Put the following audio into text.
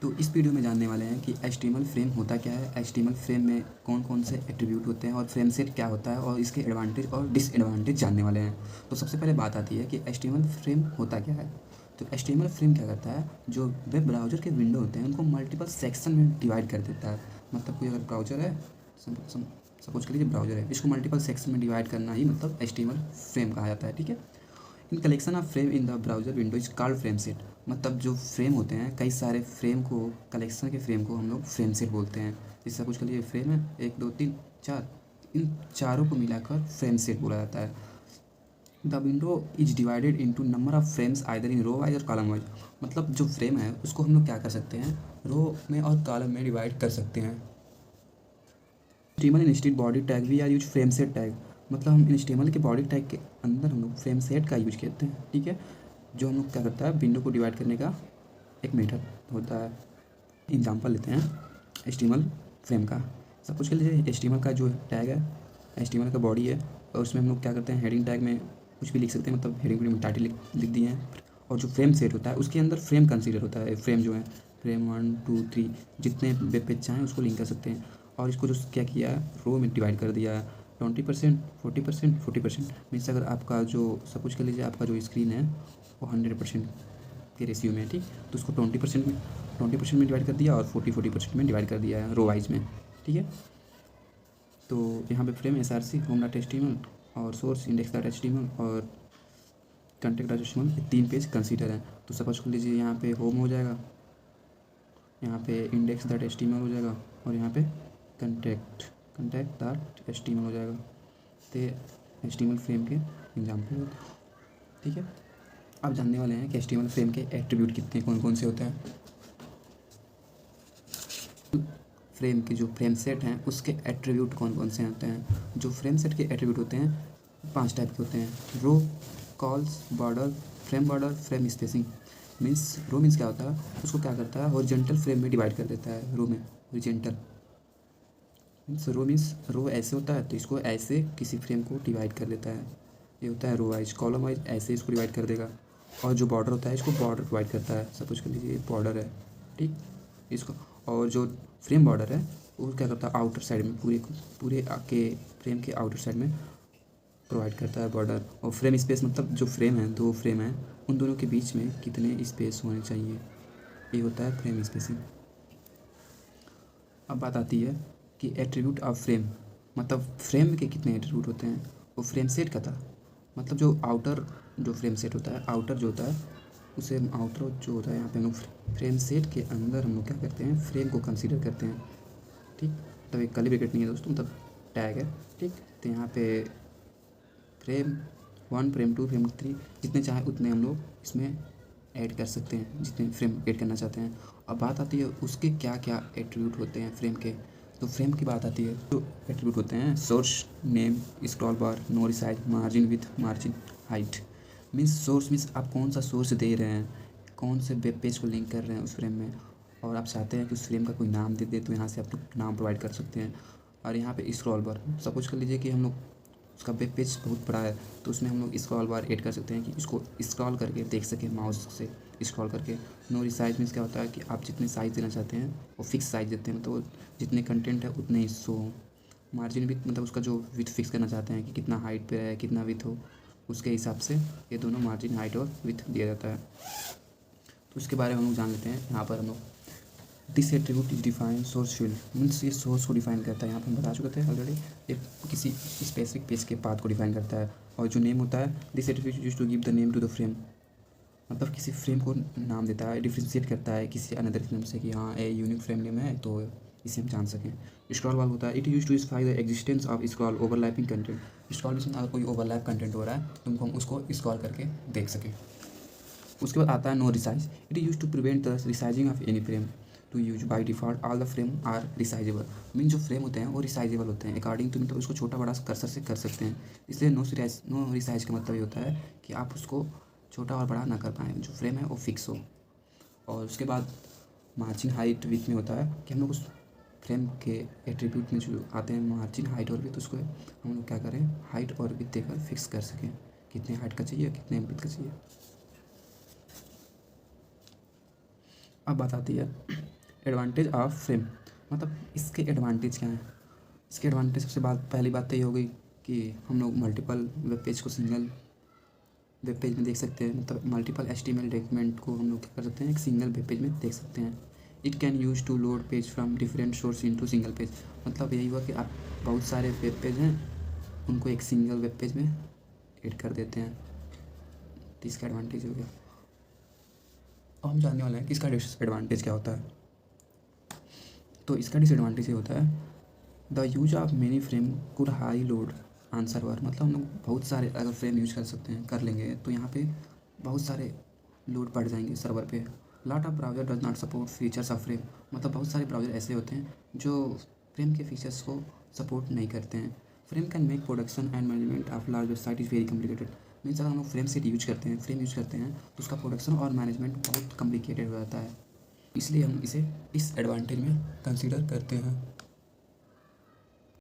तो इस वीडियो में जानने वाले हैं कि एचटीएमएल फ्रेम होता क्या है, एचटीएमएल फ्रेम में कौन कौन से एट्रीब्यूट होते हैं और फ्रेम सेट क्या होता है और इसके एडवांटेज और डिसएडवांटेज जानने वाले हैं। तो सबसे पहले बात आती है कि एचटीएमएल फ्रेम होता क्या है। तो एचटीएमएल फ्रेम क्या करता है, जो वेब ब्राउज़र के विंडो होते हैं उनको मल्टीपल सेक्शन में डिवाइड कर देता है। मतलब कोई अगर ब्राउज़र है, सपोज कर लीजिए ब्राउज़र है, इसको मल्टीपल सेक्शन में डिवाइड करना ही मतलब एचटीएमएल फ्रेम कहा जाता है। ठीक है। इन collection of frame in the browser window is called frame set. मतलब जो फ्रेम होते हैं, कई सारे फ्रेम को, कलेक्शन के फ्रेम को हम लोग फ्रेम सेट बोलते हैं। जैसे कुछ के लिए फ्रेम है 1 2 3 4, इन चारों को मिलाकर फ्रेम सेट बोला जाता है। The window is divided into number of frames either in row wise और कॉलम वाइज। मतलब जो फ्रेम है उसको हम लोग क्या कर सकते हैं, रो में और कॉलम में डिवाइड कर सकते हैं। HTML instead body tag we are use frame set tag. मतलब हम HTML के बॉडी टैग के अंदर हम लोग फ्रेम सेट का यूज करते हैं। ठीक है। जो हम लोग क्या करता है, विंडो को डिवाइड करने का एक मेथड होता है। एग्जांपल लेते हैं HTML फ्रेम का। सब कुछ के लिए HTML का जो टैग है, HTML का बॉडी है, और उसमें हम लोग क्या करते हैं, हेडिंग टैग में कुछ भी लिख सकते हैं। मतलब हेडिंग में टाइटल लिख दिए हैं। और जो फ्रेम सेट होता है उसके अंदर फ्रेम कंसीडर होता है। फ्रेम जो है, फ्रेम 1 2 3 जितने वेब पेज चाहें उसको लिंक कर सकते हैं। और इसको जो क्या किया है, रो में डिवाइड कर दिया है। 20% 40% 40%। मीन्स अगर आपका जो, सब कुछ कर लीजिए, आपका जो स्क्रीन है वो 100% के रेशियो में है। ठीक। तो उसको 20% में डिवाइड कर दिया और 40% में डिवाइड कर दिया है रो वाइज में। ठीक है। तो यहाँ पे frame SRC, home dot HTML और सोर्स इंडेक्स डॉट HTML और कंटेक्ट डॉट HTML, ये 3 पेज कंसीडर हैं। तो सपोज कर लीजिए यहाँ पे होम हो जाएगा, यहाँ पे इंडेक्स डॉट HTML हो जाएगा और यहाँ पे कंटेक्ट डॉट HTML हो जाएगा। तो HTML फ्रेम के एग्जाम्पल होते हैं। ठीक है। अब जानने वाले हैं कि HTML फ्रेम के एट्रीब्यूट कितने कौन कौन से होते हैं। फ्रेम के जो फ्रेम सेट हैं उसके एट्रीब्यूट कौन कौन से होते हैं। जो फ्रेम सेट के एट्रीब्यूट होते हैं 5 टाइप के होते हैं। Row, cols, border, frame spacing. Means row means क्या होता है, उसको क्या करता है, हॉरिजॉन्टल फ्रेम में डिवाइड कर देता है। रो में हॉरिजॉन्टल मीन्स, रो मीन्स रो ऐसे होता है तो इसको ऐसे किसी फ्रेम को डिवाइड कर देता है, ये होता है रो वाइज। कॉलम वाइज ऐसे इसको डिवाइड कर देगा। और जो बॉर्डर होता है इसको बॉर्डर प्रोवाइड करता है। सपोज कर लीजिए बॉर्डर है, ठीक, इसको। और जो फ्रेम बॉर्डर है वो क्या करता है, आउटर साइड में पूरे के फ्रेम के आउटर साइड में प्रोवाइड करता है बॉर्डर। और फ्रेम स्पेस मतलब जो फ्रेम है, 2 फ्रेम है, उन दोनों के बीच में कितने स्पेस होने चाहिए, ये होता है फ्रेम स्पेसिंग। अब बात आती है कि एट्रीब्यूट ऑफ फ्रेम, मतलब फ्रेम के कितने एट्रीब्यूट होते हैं। वो फ्रेम सेट का था, मतलब जो आउटर जो फ्रेम सेट होता है, आउटर जो होता है उसे हम आउटर जो होता है, यहाँ पे हम लोग फ्रेम सेट के अंदर हम लोग क्या करते हैं, फ्रेम को कंसीडर करते हैं। ठीक। मतलब एक कर्ली ब्रैकेट नहीं है दोस्तों, मतलब टैग है। ठीक। तो यहाँ पे फ्रेम 1 फ्रेम 2 फ्रेम 3 जितने चाहे उतने हम लोग इसमें ऐड कर सकते हैं, जितने फ्रेम ऐड करना चाहते हैं। अब बात आती है उसके क्या क्या एट्रीब्यूट होते हैं फ्रेम के। तो फ्रेम की बात आती है तो एट्रीब्यूट होते हैं source, name, scroll bar, no resize, margin width, margin height. Means source means आप कौन सा सोर्स दे रहे हैं, कौन से वेब पेज को लिंक कर रहे हैं उस फ्रेम में, और आप चाहते हैं कि उस फ्रेम का कोई नाम दे दे तो यहाँ से आप लोग नाम प्रोवाइड कर सकते हैं। और यहाँ पे स्क्रॉल बार, सपोज कर लीजिए कि हम लोग, उसका वेब पेज बहुत बड़ा है तो उसमें हम लोग स्क्रॉल बार ऐड कर सकते हैं कि इसको स्क्रॉल करके देख सकें, माउस से स्क्रॉल करके। नो रिसाइज मीन्स क्या होता है कि आप जितने साइज़ देना चाहते हैं वो फिक्स साइज़ देते हैं, मतलब वो जितने कंटेंट है उतने ही शो हो। मार्जिन विथ मतलब उसका जो विथ फिक्स करना चाहते हैं कि कितना हाइट पे है, कितना विथ हो, उसके हिसाब से ये दोनों मार्जिन, हाइट और विथ दिया जाता है। तो उसके बारे में हम लोग जान लेते हैं। यहाँ पर हम लोग this attribute is define source field means ये सोर्स को डिफाइन करता है। यहाँ पर हम बता चुके थे ऑलरेडी, ये किसी स्पेसिफिक पेज के पाथ को डिफाइन करता है। और जो नेम होता है, this attribute use to give the name to the frame, मतलब किसी फ्रेम को नाम देता है, डिफ्रेंशिएट करता है किसी अनदर फ्रेम से कि हाँ ए यूनिक फ्रेम नेम है तो इसे हम जान सकें। स्क्रॉल बार होता है, it use to specify the existence of scroll overlapping content. Scroll में अगर कोई ओवरलैप कंटेंट हो रहा है तो हम उसको स्क्रॉल करके देख सकें। उसके बाद आता है no resize, it use to prevent the resizing of any frame to use by default all the frame are resizable. Mean जो फ्रेम होते हैं वो रिसाइजेबल होते हैं अकॉर्डिंग टू, मतलब उसको छोटा बड़ा कर्सर से कर सकते हैं। इसलिए नो रिसाइज का मतलब ये होता है कि आप उसको छोटा और बड़ा ना कर पाएँ, जो फ्रेम है वो फिक्स हो। और उसके बाद मार्जिन हाइट विथ में होता है कि हम लोग उस फ्रेम के एट्रीब्यूट में जो आते हैं मार्जिन, हाइट और विथ, उसको हम लोग क्या करें, हाइट और विथ देकर फिक्स कर सकें कितने हाइट का चाहिए, कितने विथ का चाहिए। अब बात आती है एडवांटेज ऑफ फ्रेम, मतलब इसके एडवांटेज क्या हैं। इसके एडवांटेज सबसे पहली बात तो ये हो गई कि हम लोग मल्टीपल वेब पेज को सिंगल वेब पेज में देख सकते हैं, मतलब मल्टीपल HTML डॉक्यूमेंट को हम लोग क्या कर सकते हैं, एक सिंगल वेब पेज में देख सकते हैं। It can use to load page from different source into single page, मतलब यही हुआ कि आप बहुत सारे वेब पेज हैं उनको एक सिंगल वेब पेज में ऐड कर देते हैं, तो इसका एडवांटेज हो गया। अब हम जानने वाले हैं कि इसका डिसएडवांटेज क्या होता है। तो इसका डिसएडवांटेज ये होता है the use of many frame could high load on server, मतलब हम लोग बहुत सारे अगर फ्रेम यूज कर लेंगे तो यहाँ पे बहुत सारे लोड पड़ जाएंगे सर्वर पे। Lot of browser does not support features of frame, मतलब बहुत सारे ब्राउज़र ऐसे होते हैं जो फ्रेम के फीचर्स को सपोर्ट नहीं करते हैं। Frame can make production and management of large website is very complicated, means अगर हम लोग फ्रेम यूज करते हैं तो उसका प्रोडक्शन और मैनेजमेंट बहुत कॉम्प्लिकेटेड हो जाता है, इसलिए हम इसे डिसएडवांटेज में कंसीडर करते हैं।